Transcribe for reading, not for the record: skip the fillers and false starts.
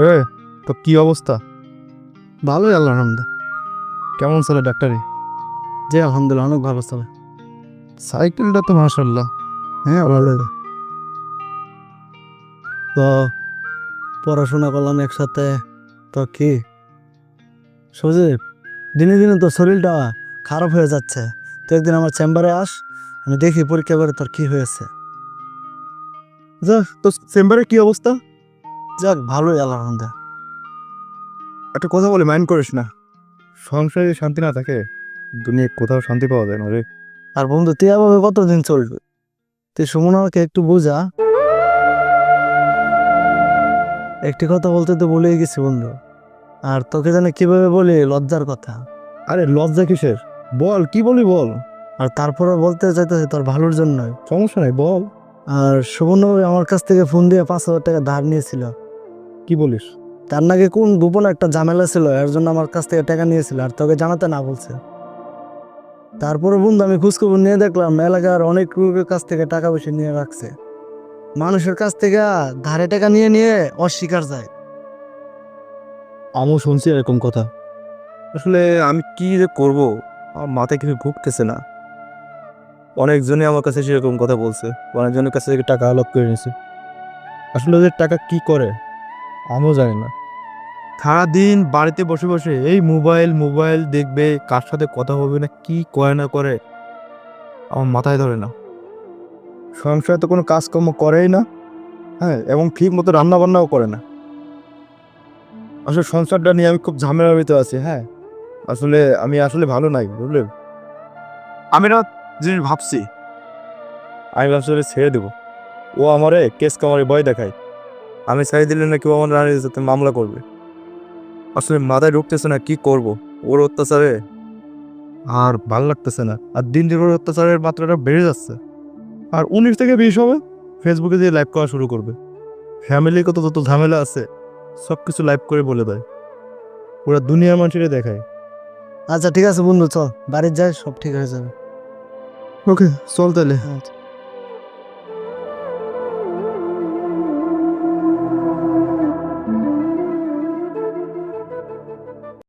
এ তো কি অবস্থা? ভালোই আল্লাহ আলহামদুলিল্লাহ। কেমন চলে ডাক্তারি? জি আলহামদুলিল্লাহ অনেক ভালো চলে। সাইকেলটা তো মাশাল্লাহ। হ্যাঁ ভালোই। তো পড়াশোনা করলাম একসাথে। তো কি সজীব, দিনে দিনে তোর শরীরটা খারাপ হয়ে যাচ্ছে। তুই একদিন আমার চেম্বারে আস, আমি দেখি পরীক্ষা করে তোর কি হয়েছে। যা, তো চেম্বারে কি অবস্থা? যাক ভালোই আল্লাহ আলহামদুলিল্লাহ। একটা কথা বলে মাইন্ড করিস না। সংসারে শান্তি না থাকে দুনিয়ায় কোথাও শান্তি পাওয়া যায় না রে। আর বন্ধু তুই এভাবে কতদিন চলবে? তুই সুমনাকে একটু বোঝা। একটি কথা বলতে তো ভুলেই গেছি বন্ধু, আর তোকে জানি কিভাবে বলি লজ্জার কথা। আরে লজ্জা কিসের? বল, কি বলি বল। আর তারপরে বলতে চাইতেছি তোর ভালোর জন্যই। সমস্যা নাই, বল। আর সুবর্ণ আমার কাছ থেকে ফোন দিয়ে 5,000 টাকা ধার নিয়েছিল। কি বলিস? তার নাকি কোন গোপন একটা ঝামেলা ছিল, এর জন্য আমার কাছ থেকে টাকা নিয়েছিল আর তোকে জানাতে না বলছে। তারপরে বন্ধু আমি খোঁজখবর নিয়ে দেখলাম এলাকার অনেক লোকের কাছ থেকে টাকা পয়সা নিয়ে রাখছে। মানুষের কাছ থেকে ধারে টাকা নিয়ে নিয়ে অস্বীকার যায়। আমিও শুনছি এরকম কথা। আসলে আমি কি যে করব, আমার মাথায় কিছু ঢুকতেছে না। অনেকজনই আমার কাছে সেরকম কথা বলছে, অনেকজনের কাছে থেকে টাকা আলাপ করে নিছে। আসলে ওদের টাকা কি করে আমিও জানি না। সারাদিন বাড়িতে বসে বসে এই মোবাইল মোবাইল দেখবে, কার সাথে কথা হবে না কি করে না করে আমার মাথায় ধরে না। সংসারে তো কোনো কাজকর্ম করেই না, হ্যাঁ, এবং ঠিক মতো রান্না বান্নাও করে না। আসলে সংসারটা নিয়ে আমি খুব ঝামেলার ভিতরে আছি। হ্যাঁ, আসলে আমি আসলে ভালো নাই, বুঝলে। আমি না জিনিস ভাবছি, আমি ভাবছি ওরে ছেড়ে দেবো। ও আমারে কেস কামারে ভয় দেখায়। আমি ছেড়ে দিলে নাকি ও আমার রানীর সাথে মামলা করবে। আসলে মাথায় ঢুকতেছে না কি করব। ওর অত্যাচারে আর ভাল লাগতেছে না, আর দিন দিন ওর অত্যাচারের মাত্রাটা বেড়ে যাচ্ছে। আর 19 থেকে 20 হবে, ফেসবুকে দিয়ে লাইভ করা শুরু করবে। ফ্যামিলির কত যত ঝামেলা আছে সব কিছু লাইভ করে বলে দেয়, পুরো দুনিয়ার মানুষের দেখায়। আচ্ছা ঠিক আছে বন্ধু, চল বাড়ির যাই, সব ঠিক হয়ে যাবে। ওকে, চল তাহলে। আচ্ছা।